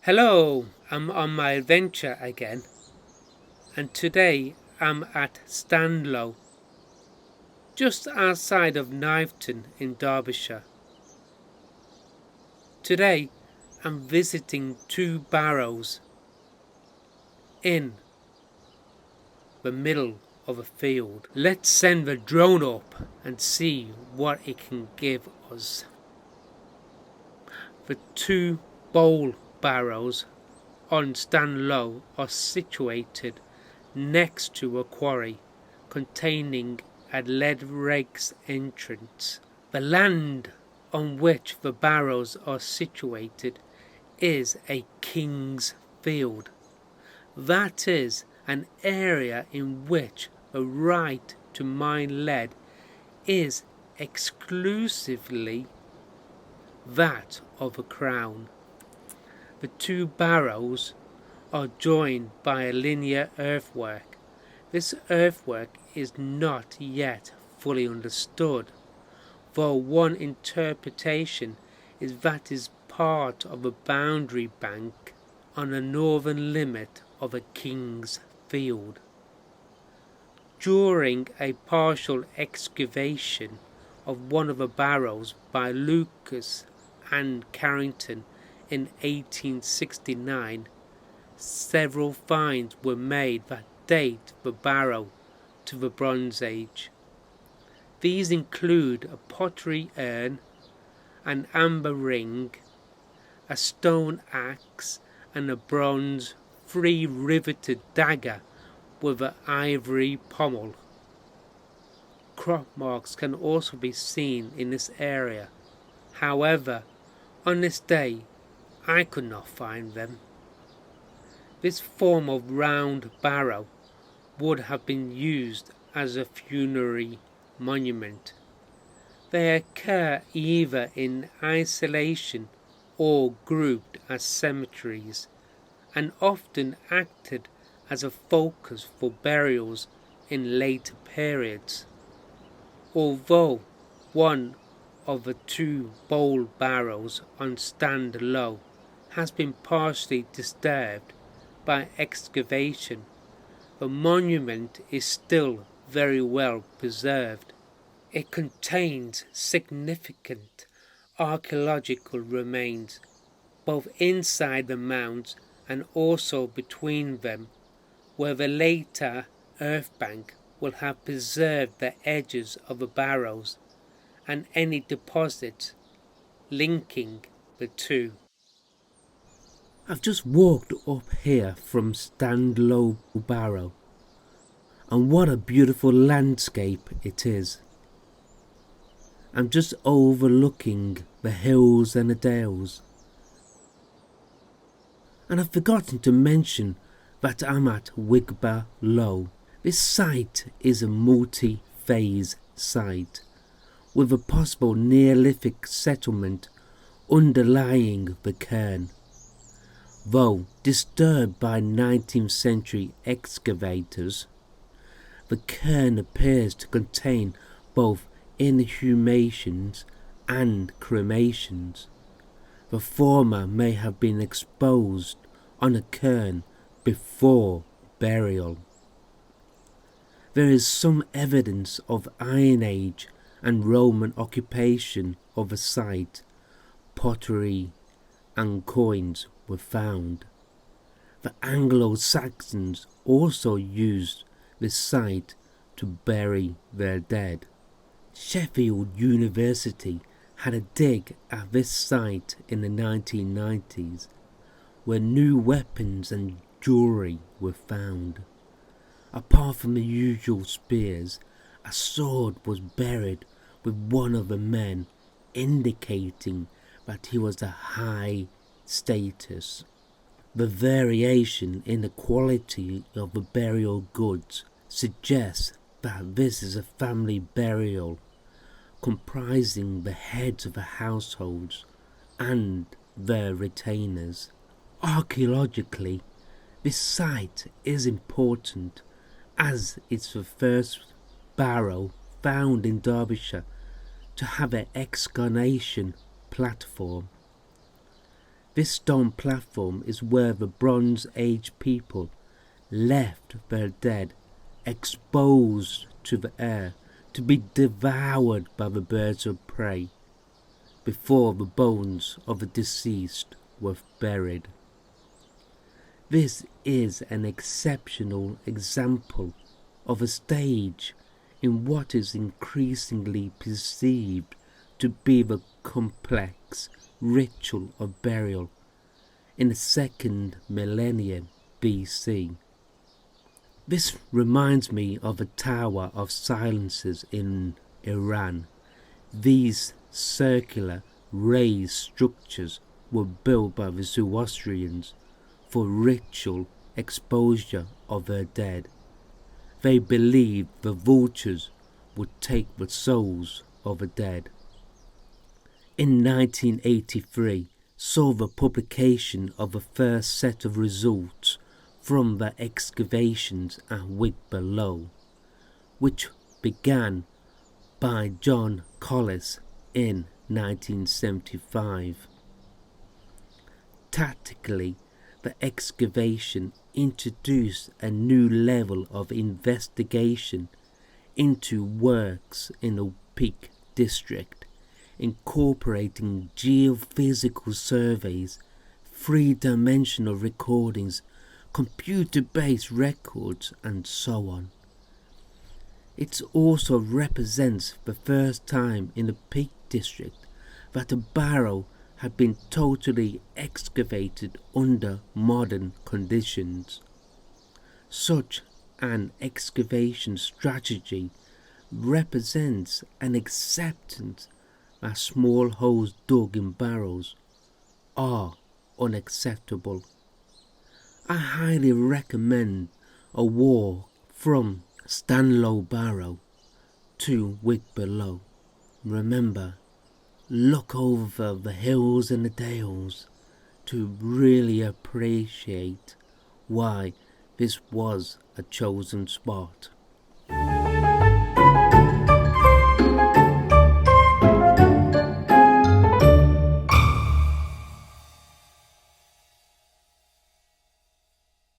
Hello, I'm on my adventure again, and today I'm at Standlow, just outside of Kniveton in Derbyshire. Today I'm visiting two barrows in the middle of a field. Let's send the drone up and see what it can give us. The two bowl barrows on Standlow are situated next to a quarry containing a lead rake's entrance. The land on which the barrows are situated is a king's field. That is an area in which the right to mine lead is exclusively that of a crown. The two barrows are joined by a linear earthwork. This earthwork is not yet fully understood, though one interpretation is that it is part of a boundary bank on the northern limit of a king's field. During a partial excavation of one of the barrows by Lucas and Carrington in 1869, several finds were made that date the barrow to the Bronze Age. These include a pottery urn, an amber ring, a stone axe, and a bronze 3-riveted dagger with an ivory pommel. Crop marks can also be seen in this area. However, on this day I could not find them. This form of round barrow would have been used as a funerary monument. They occur either in isolation or grouped as cemeteries, and often acted as a focus for burials in later periods. Although one of the two bowl barrows on Standlow has been partially disturbed by excavation, the monument is still very well preserved. It contains significant archaeological remains, both inside the mounds and also between them, where the later earthbank will have preserved the edges of the barrows and any deposits linking the two. I've just walked up here from Standlow Barrow, and what a beautiful landscape it is. I'm just overlooking the hills and the dales, and I've forgotten to mention that I'm at Wigber Low. This site is a multi-phase site with a possible Neolithic settlement underlying the cairn. Though disturbed by 19th century excavators, the cairn appears to contain both inhumations and cremations. The former may have been exposed on a cairn before burial. There is some evidence of Iron Age and Roman occupation of the site. Pottery and coins were found. The Anglo-Saxons also used this site to bury their dead. Sheffield University had a dig at this site in the 1990s, where new weapons and jewellery were found. Apart from the usual spears, a sword was buried with one of the men, indicating that he was a high status. The variation in the quality of the burial goods suggests that this is a family burial comprising the heads of the households and their retainers. Archaeologically, this site is important as it's the first barrow found in Derbyshire to have an excavation platform. This stone platform is where the Bronze Age people left their dead exposed to the air to be devoured by the birds of prey before the bones of the deceased were buried. This is an exceptional example of a stage in what is increasingly perceived to be the complex ritual of burial in the 2nd millennium BC. This reminds me of the Tower of Silences in Iran. These circular raised structures were built by the Zoroastrians for ritual exposure of their dead. They believed the vultures would take the souls of the dead. In 1983, saw the publication of the first set of results from the excavations at Wigber Low, which began by John Collis in 1975. Tactically, the excavation introduced a new level of investigation into works in the Peak District, incorporating geophysical surveys, three-dimensional recordings, computer-based records, and so on. It also represents the first time in the Peak District that a barrow had been totally excavated under modern conditions. Such an excavation strategy represents an acceptance that small holes dug in barrows are unacceptable. I highly recommend a walk from Standlow Barrow to Wigber Low. Remember, look over the hills and the dales to really appreciate why this was a chosen spot.